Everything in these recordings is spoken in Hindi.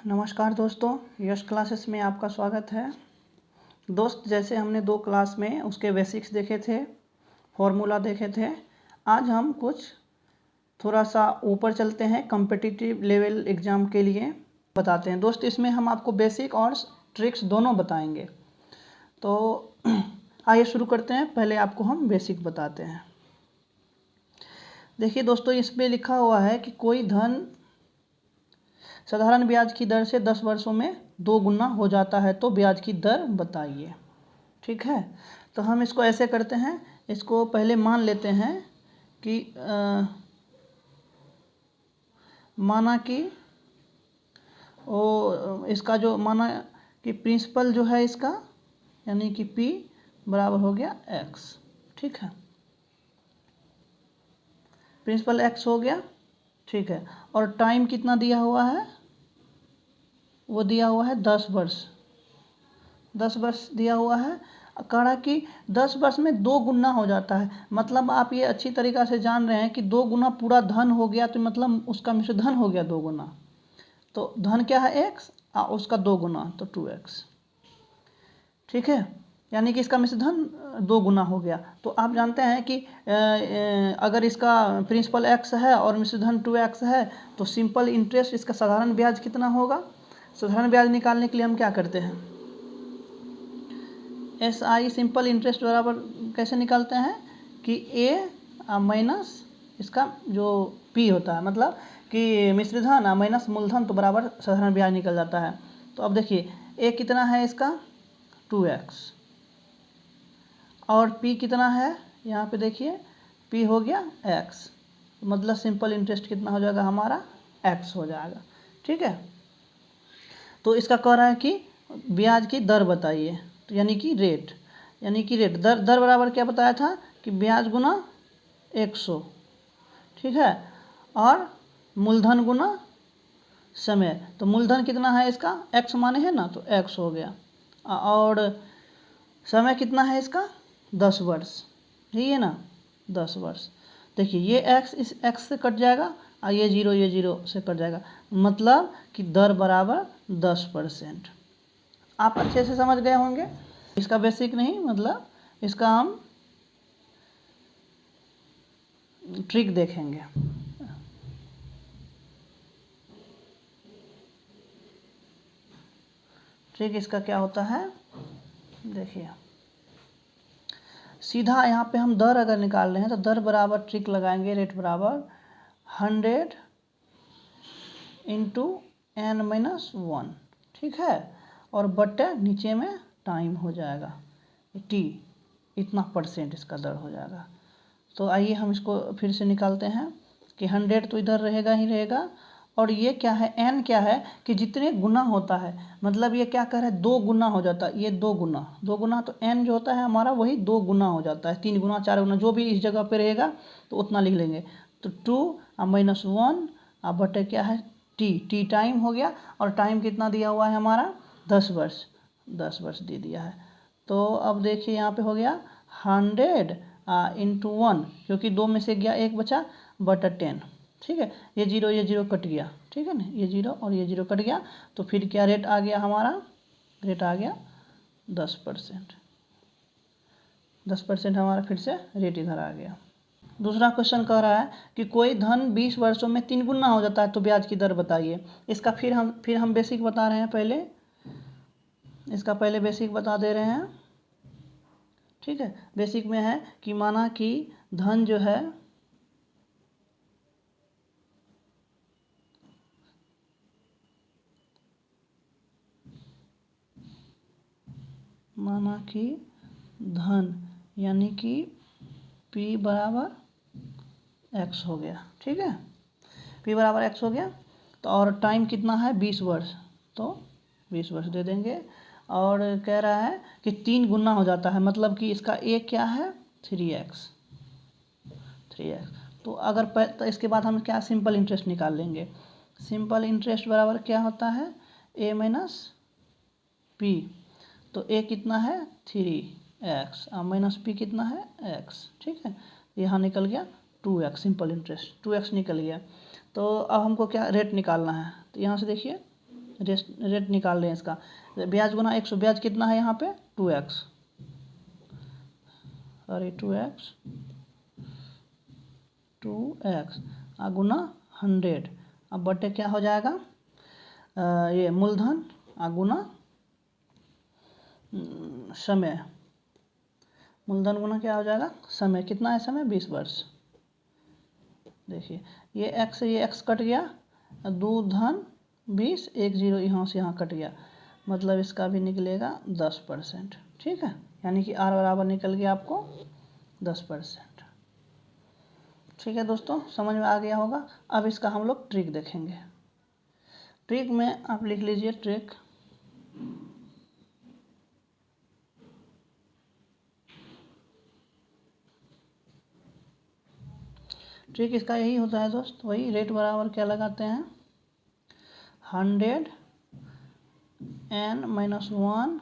नमस्कार दोस्तों, यश क्लासेस में आपका स्वागत है। दोस्त, जैसे हमने 2 क्लास में उसके बेसिक्स देखे थे, फॉर्मूला देखे थे, आज हम कुछ थोड़ा सा ऊपर चलते हैं, कॉम्पिटिटिव लेवल एग्ज़ाम के लिए बताते हैं। दोस्त, इसमें हम आपको बेसिक और ट्रिक्स दोनों बताएंगे। तो आइए शुरू करते हैं। पहले आपको हम बेसिक बताते हैं। देखिए दोस्तों, इसमें लिखा हुआ है कि कोई धन साधारण ब्याज की दर से 10 वर्षों में 2 गुना हो जाता है तो ब्याज की दर बताइए। ठीक है, तो हम इसको ऐसे करते हैं। इसको पहले मान लेते हैं कि माना कि इसका जो माना कि प्रिंसिपल जो है इसका, यानी कि P बराबर हो गया X। ठीक है, प्रिंसिपल X हो गया। ठीक है, और टाइम कितना दिया हुआ है? वो दिया हुआ है 10 वर्ष। 10 वर्ष दिया हुआ है। कह रहा कि 10 वर्ष में 2 गुना हो जाता है। मतलब आप ये अच्छी तरीक़ा से जान रहे हैं कि 2 गुना पूरा धन हो गया, तो मतलब उसका मिश्र धन हो गया 2 गुना। तो धन क्या है? X, उसका 2 गुना तो 2X। ठीक है, यानी कि इसका मिश्र धन 2 गुना हो गया। तो आप जानते हैं कि अगर इसका प्रिंसिपल X है और मिश्र धन 2X है तो सिंपल इंटरेस्ट, इसका साधारण ब्याज कितना होगा? साधारण ब्याज निकालने के लिए हम क्या करते हैं? SI सिंपल इंटरेस्ट बराबर कैसे निकालते हैं कि A माइनस इसका जो P होता है, मतलब कि मिश्र धन माइनस मूलधन, तो बराबर साधारण ब्याज निकल जाता है। तो अब देखिए A कितना है इसका? 2X, और P कितना है? यहाँ पे देखिए P हो गया X, मतलब सिंपल इंटरेस्ट कितना हो जाएगा हमारा? X हो जाएगा। ठीक है, तो इसका कह रहा है कि ब्याज की दर बताइए, तो यानी कि रेट, दर बराबर क्या बताया था कि ब्याज गुना 100। ठीक है, और मूलधन गुना समय। तो मूलधन कितना है इसका? X माने है ना, तो X हो गया। और समय कितना है इसका? 10 वर्ष। यही है ना, 10 वर्ष। देखिए ये X इस X से कट जाएगा और ये 0 से कट जाएगा, मतलब कि दर बराबर 10%। आप अच्छे से समझ गए होंगे। इसका बेसिक नहीं, मतलब इसका हम ट्रिक देखेंगे। ट्रिक इसका क्या होता है, देखिए सीधा यहाँ पे हम दर अगर निकाल रहे हैं तो दर बराबर ट्रिक लगाएंगे, रेट बराबर 100 इंटू n-1। ठीक है, और बटे नीचे में टाइम हो जाएगा T, इतना % इसका दर हो जाएगा। तो आइए हम इसको फिर से निकालते हैं कि 100 तो इधर रहेगा ही रहेगा, और ये क्या है? n क्या है कि जितने गुना होता है, मतलब ये क्या कह रहा है? 2 गुना हो जाता है। ये 2 गुना, तो n जो होता है हमारा वही 2 गुना हो जाता है। 3 गुना 4 गुना जो भी इस जगह पे रहेगा तो उतना लिख लेंगे। तो 2 माइनस 1 बटे क्या है? T टाइम हो गया, और टाइम कितना दिया हुआ है हमारा? 10 वर्ष। 10 वर्ष दे दिया है। तो अब देखिए यहाँ पे हो गया 100 इंटू 1, क्योंकि 2 में से गया 1 बचा, बटा 10। ठीक है, ये 0 कट गया। ठीक है ना, ये 0 और ये 0 कट गया। तो फिर क्या रेट आ गया हमारा? रेट आ गया 10%। 10% हमारा फिर से रेट इधर आ गया। दूसरा क्वेश्चन कह रहा है कि कोई धन 20 वर्षों में 3 गुना हो जाता है तो ब्याज की दर बताइए। इसका फिर हम बेसिक बता रहे हैं। पहले इसका बेसिक बता दे रहे हैं। ठीक है, बेसिक में है कि माना कि धन जो है धन यानी कि P बराबर X हो गया। ठीक है, P बराबर X हो गया। तो और टाइम कितना है? 20 वर्ष, तो 20 वर्ष दे देंगे। और कह रहा है कि 3 गुना हो जाता है, मतलब कि इसका A क्या है? 3X। तो अगर तो इसके बाद हम क्या सिंपल इंटरेस्ट निकाल लेंगे। सिंपल इंटरेस्ट बराबर क्या होता है? A minus P। तो A कितना है? 3X, माइनस P कितना है? X। ठीक है, यहाँ निकल गया 2X, सिंपल इंटरेस्ट 2X निकल गया। तो अब हमको क्या रेट निकालना है, तो यहाँ से देखिए रेट निकाल रहे हैं इसका। ब्याज गुना 100, ब्याज कितना है यहाँ पे 2x, सॉरी 2x गुना 100, अब बटे क्या हो जाएगा ये मूलधन गुना समय, मूलधन गुना क्या हो जाएगा समय, कितना है समय 20 वर्ष। देखिए ये x से ये x कट गया, 2 धन 20, 1 0 यहाँ से यहाँ कट गया, मतलब इसका भी निकलेगा 10%। ठीक है, यानी कि r बराबर निकल गया आपको 10%। ठीक है दोस्तों, समझ में आ गया होगा। अब इसका हम लोग ट्रिक देखेंगे। ट्रिक में आप लिख लीजिए ट्रिक, ट्रिक इसका यही होता है दोस्त, वही रेट बराबर क्या लगाते हैं 100 n-1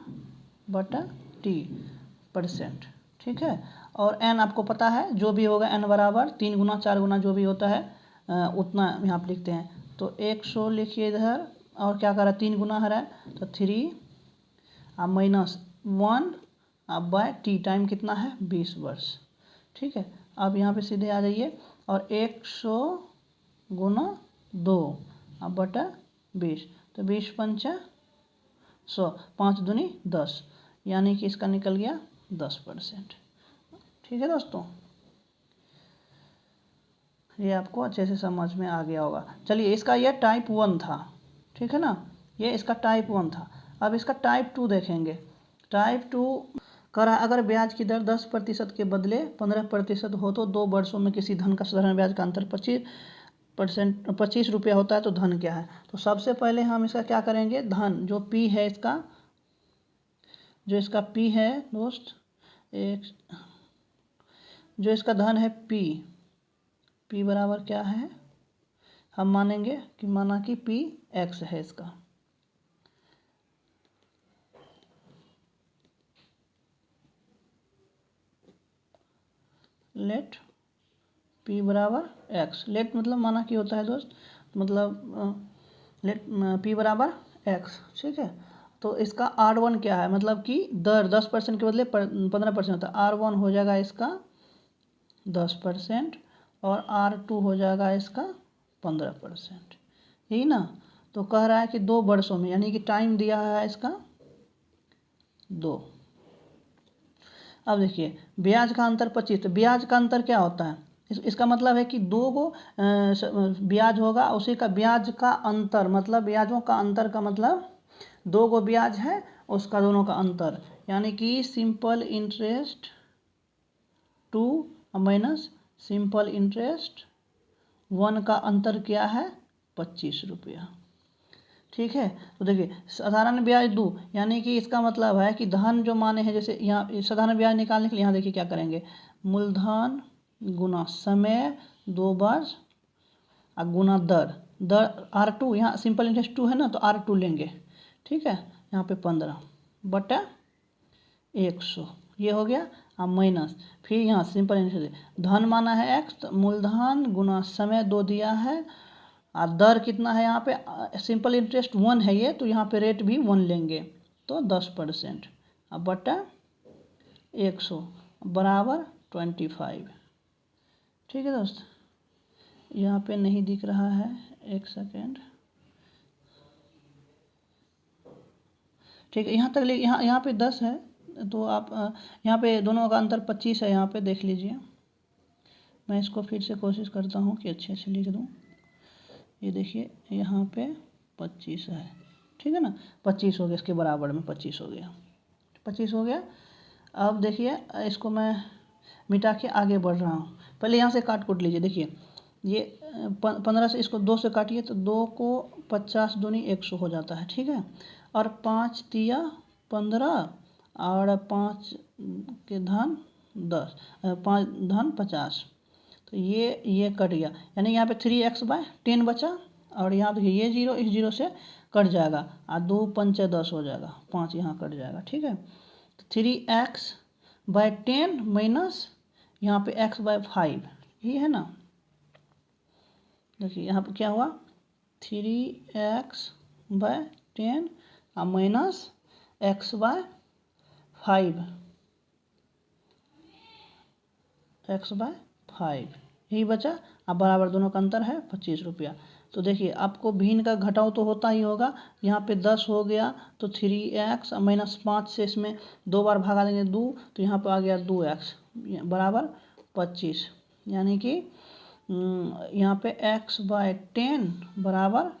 बटा t%। ठीक है, और n आपको पता है जो भी होगा n बराबर 3 गुना 4 गुना जो भी होता है उतना यहाँ पे लिखते हैं। तो 100 लिखिए इधर, और क्या कर रहा है 3 गुना है तो 3 -1 बाय टी, टाइम कितना है 20 वर्ष। ठीक है, अब यहाँ पे सीधे आ जाइए, और 100 गुना 2 बटा 20, तो 20 पंचा 100, 5 दूनी 10, यानी कि इसका निकल गया 10%। ठीक है दोस्तों, ये आपको अच्छे से समझ में आ गया होगा। चलिए, इसका ये टाइप 1 था, ठीक है ना, ये इसका टाइप 1 था। अब इसका टाइप 2 देखेंगे। टाइप 2 करा, अगर ब्याज की दर 10% के बदले 15% हो तो 2 वर्षों में किसी धन का साधारण ब्याज का अंतर 25 रुपया होता है, तो धन क्या है। तो सबसे पहले हम इसका क्या करेंगे, धन जो P है इसका, जो इसका P है दोस्त, जो इसका धन है P बराबर क्या है, हम मानेंगे कि माना कि Px है इसका। लेट P बराबर x, लेट मतलब माना कि होता है दोस्त, मतलब लेट P बराबर x। ठीक है, तो इसका R1 क्या है, मतलब कि दर 10% के बदले 15% होता है, R1 हो जाएगा इसका 10% और R2 हो जाएगा इसका 15%, यही ना। तो कह रहा है कि 2 वर्षों में, यानी कि टाइम दिया है इसका 2। अब देखिए ब्याज का अंतर 25, तो ब्याज का अंतर क्या होता है, इसका मतलब है कि 2 को ब्याज होगा, उसी का ब्याज का अंतर, मतलब ब्याजों का अंतर का मतलब 2 को ब्याज है उसका दोनों का अंतर, यानी कि simple interest 2 minus simple interest 1 का अंतर क्या है 25 रुपया। ठीक है, तो देखिए साधारण ब्याज 2, यानी कि इसका मतलब है कि धन जो माने हैं, जैसे यहाँ साधारण ब्याज निकालने के लिए यहाँ देखिए क्या करेंगे, मूलधन गुना समय 2 बार गुना दर, R2, यहाँ सिंपल इंटरेस्ट 2 है ना, तो R2 लेंगे। ठीक है, यहाँ पे 15 बटा 100, ये हो गया। अब माइनस, फिर यहाँ सिंपल इंटरेस्ट धन माना है x, तो मूलधन गुना समय 2 दिया है, और दर कितना है यहाँ पे, सिंपल इंटरेस्ट 1 है ये, तो यहाँ पे रेट भी 1 लेंगे, तो 10%, अब बटा 100 बराबर 25। ठीक है दोस्त, यहाँ पे नहीं दिख रहा है, एक सेकेंड। ठीक है, यहाँ तक यहाँ पे 10 है, तो आप यहाँ पे दोनों का अंतर 25 है, यहाँ पे देख लीजिए। मैं इसको फिर से कोशिश करता हूँ कि अच्छे से लिख दूँ। ये देखिए यहाँ पे 25 है, ठीक है ना, 25 हो गया, इसके बराबर में 25 हो गया, 25 हो गया। अब देखिए इसको मैं मिटा के आगे बढ़ रहा हूँ, पहले यहाँ से काट कूट लीजिए। देखिए ये 15 से इसको 2 से काटिए, तो 2 को 50 दूनी 100 हो जाता है। ठीक है, और 5 तिया 15 और 5 के धन 10, 5 धन 50, तो ये कट गया, यानी यहाँ पे 3x/10 बचा, और यहाँ देखिए ये 0 इस 0 से कट जाएगा, और 2 पंचे 10 हो जाएगा, 5 यहाँ कट जाएगा। ठीक है, तो 3x/10 माइनस यहाँ पे x/5, ये है ना। देखिए यहाँ पे क्या हुआ 3x/10 10 और minus x by 5, x by 5 यही बचा। अब बराबर दोनों का अंतर है 25 रुपया। तो देखिए आपको भिन्न का घटाव तो होता ही होगा। यहाँ पे 10 हो गया तो 3x माइनस 5 से इसमें 2 बार भागा देंगे 2, तो यहाँ पे आ गया 2x बराबर 25, यानी कि यहाँ पे x बाय 10 बराबर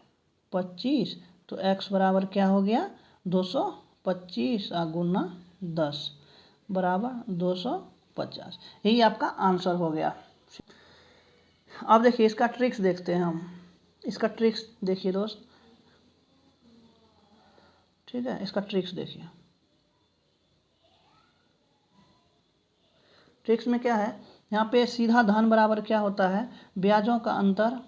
25। तो x बराबर क्या हो गया 225 गुना 10 बराबर 250। यही आपका आंसर हो गया। अब देखिए इसका ट्रिक्स देखते हैं हम। इसका ट्रिक्स देखिए दोस्त, ठीक है, इसका ट्रिक्स देखिए। ट्रिक्स में क्या है, यहाँ पे सीधा धन बराबर क्या होता है, ब्याजों का अंतर,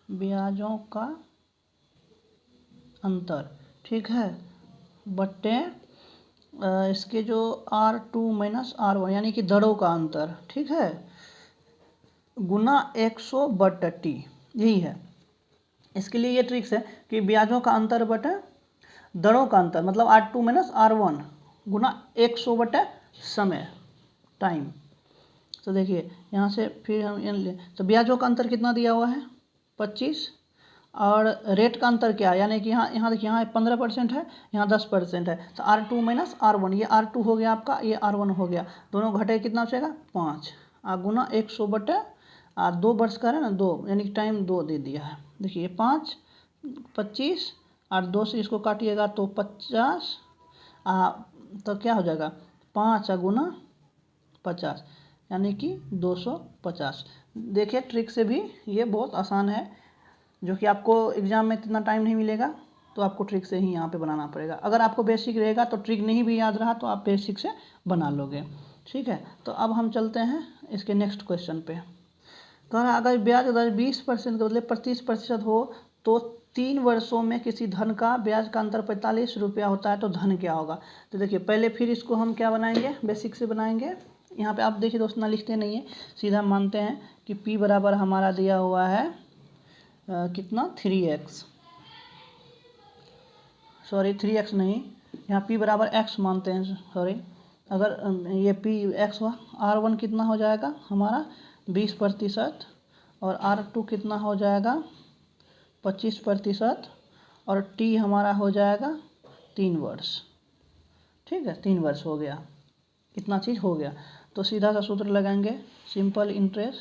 ब्याजों का अंतर, ठीक है, बट्टे इसके जो R2 माइनस R1 यानी कि दरों का अंतर, ठीक है, गुना 100/T, यही है। इसके लिए ये ट्रिक्स है कि ब्याजों का अंतर बटे दरों का अंतर, मतलब R2 माइनस R1 गुना 100 समय, टाइम। तो देखिए यहाँ से फिर हम तो ब्याजों का अंतर कितना दिया हुआ है 25, और रेट का अंतर क्या है, यानी कि यहाँ देखिए यहाँ 15% है, यहाँ 10% है, तो R2 माइनस R1, ये R2 हो गया आपका, ये R1 हो गया, दोनों घटे कितना बचेगा 5 गुना 100 2 वर्ष का है ना 2, यानी कि टाइम 2 दे दिया है। देखिए 5 25 और 2 से इसको काटिएगा तो 50, तो क्या हो जाएगा 5 गुना 50 यानी कि 250। देखिए ट्रिक से भी ये बहुत आसान है, जो कि आपको एग्ज़ाम में इतना टाइम नहीं मिलेगा, तो आपको ट्रिक से ही यहाँ पे बनाना पड़ेगा। अगर आपको बेसिक रहेगा तो ट्रिक नहीं भी याद रहा तो आप बेसिक से बना लोगे, ठीक है। तो अब हम चलते हैं इसके नेक्स्ट क्वेश्चन पे। कह रहा अगर ब्याज दर 20% के बदले 35% हो तो 3 वर्षों में किसी धन का ब्याज का अंतर 45 रुपया होता है, तो धन क्या होगा। तो देखिए पहले फिर इसको हम क्या बनाएंगे, बेसिक से बनाएंगे। यहाँ पे आप देखिए दोस्त ना लिखते नहीं है, सीधा मानते हैं कि P बराबर हमारा दिया हुआ है कितना 3x, सॉरी 3x नहीं, यहाँ P बराबर x मानते हैं, सॉरी। अगर ये P x हुआ, R1 कितना हो जाएगा हमारा 20% और R2 कितना हो जाएगा 25% और T हमारा हो जाएगा 3 वर्ष, ठीक है, 3 वर्ष हो गया, इतना चीज़ हो गया। तो सीधा सा सूत्र लगाएंगे, simple interest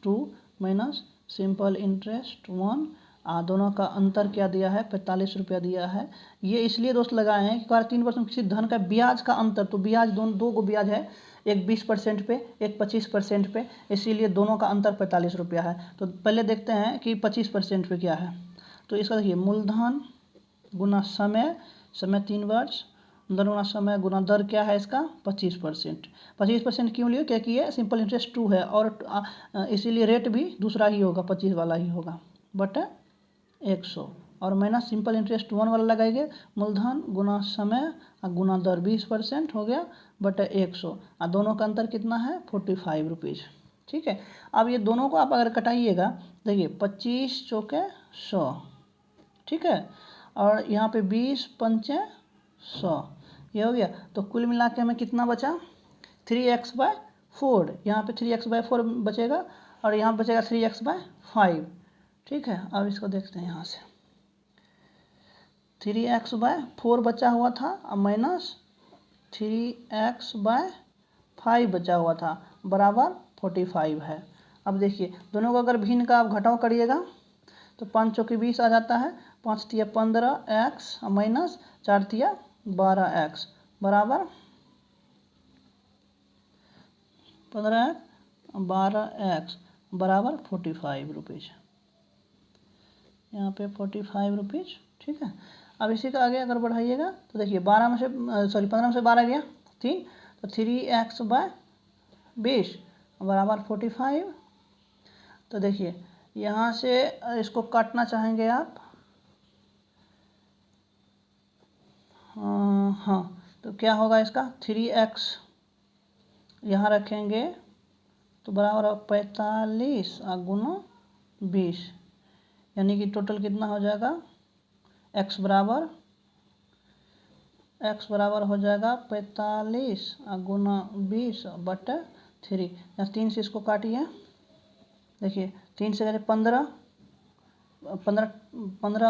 2 minus simple interest 1, दोनों का अंतर क्या दिया है 45 रुपया दिया है। ये इसलिए दोस्त लगाए हैं कि 3 वर्ष में किसी धन का ब्याज का अंतर, तो ब्याज दो को ब्याज है, एक 20% पे एक 25% पे, इसीलिए दोनों का अंतर 45 रुपया है। तो पहले देखते हैं कि 25% पे क्या है। तो इसका देखिए मूलधन गुना समय, समय 3 वर्ष, दर गुना समय गुना दर क्या है इसका 25%। 25% क्यों लियो, क्योंकि ये सिंपल इंटरेस्ट 2 है और इसीलिए रेट भी दूसरा ही होगा, 25 वाला ही होगा, बट 100 और माइनस सिंपल इंटरेस्ट 1 वाला लगाएंगे, मूलधन गुना समय गुना दर 20% हो गया बट 100 और दोनों का अंतर कितना है 45 रुपीज़, ठीक है। अब ये दोनों को आप अगर कटाइएगा, देखिए 25 चौके 100, ठीक है, और यहाँ पे 20 पंचे 100, ये हो गया। तो कुल मिला के हमें कितना बचा 3x/4, यहाँ पे 3x/4 बचेगा और यहाँ बचेगा 3x/5, ठीक है। अब इसको देखते हैं, यहाँ से 3x/4 बचा हुआ था अब माइनस 3x/5 बचा हुआ था बराबर 45 है। अब देखिए दोनों को अगर भिन्न का आप घटाव करिएगा तो 5 चौके 20 आ जाता है, 5 तिया 15x माइनस 4 तिया 12x बराबर 12x बराबर 45 रुपीज़, यहाँ पे 45 रुपीज़, ठीक है। अब इसी का आगे अगर बढ़ाइएगा तो देखिए 15 में से 12 गया 3, तो 3x/20 बराबर 45। तो देखिए यहाँ से इसको काटना चाहेंगे आप, हाँ, तो क्या होगा इसका 3x यहाँ रखेंगे तो बराबर 45 गुना 20, यानी कि टोटल कितना हो जाएगा, x बराबर हो जाएगा 45 गुना 20/3। यहाँ 3 से इसको काटिए, देखिए 3 से 15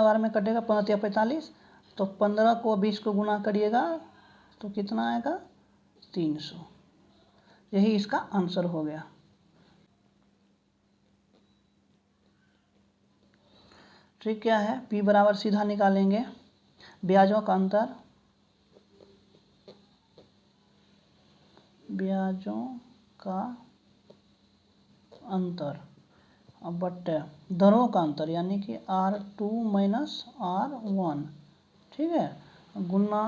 बार में कटेगा, 15 या 45, तो 15 को 20 को गुना करिएगा तो कितना आएगा 300। यही इसका आंसर हो गया। ट्रिक क्या है, p बराबर सीधा निकालेंगे, ब्याजों का अंतर, बटे दरों का अंतर यानी कि R2 माइनस R1, ठीक है, गुना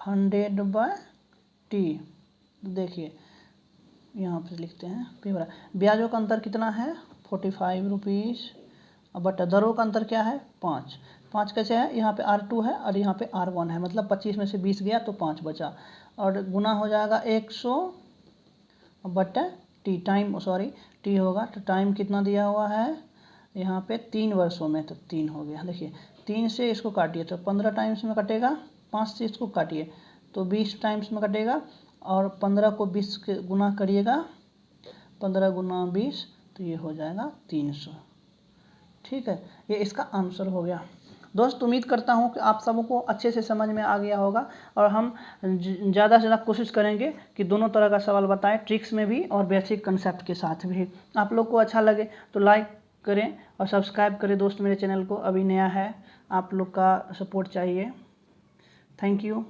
100/T। देखिए यहाँ पे लिखते हैं p बराबर, ब्याजों का अंतर कितना है 45 रुपीज़, बट दरों का अंतर क्या है 5 कैसे है, यहाँ पे R2 है और यहाँ पे R1 है, मतलब 25 में से 20 गया तो 5 बचा, और गुना हो जाएगा 100/T, T होगा, तो टाइम कितना दिया हुआ है यहाँ पे 3 वर्षों में, तो 3 हो गया। देखिए 3 से इसको काटिए तो 15 टाइम्स में कटेगा, 5 से इसको काटिए तो 20 टाइम्स में कटेगा, और 15 को 20 के गुना करिएगा, 15 गुना 20 तो ये हो जाएगा 300। ठीक है, ये इसका आंसर हो गया। दोस्त उम्मीद करता हूँ कि आप सबको अच्छे से समझ में आ गया होगा, और हम ज़्यादा से ज़्यादा कोशिश करेंगे कि दोनों तरह का सवाल बताएं, ट्रिक्स में भी और बेसिक कंसेप्ट के साथ भी। आप लोग को अच्छा लगे तो लाइक करें और सब्सक्राइब करें दोस्त, मेरे चैनल को अभी नया है, आप लोग का सपोर्ट चाहिए। Thank you.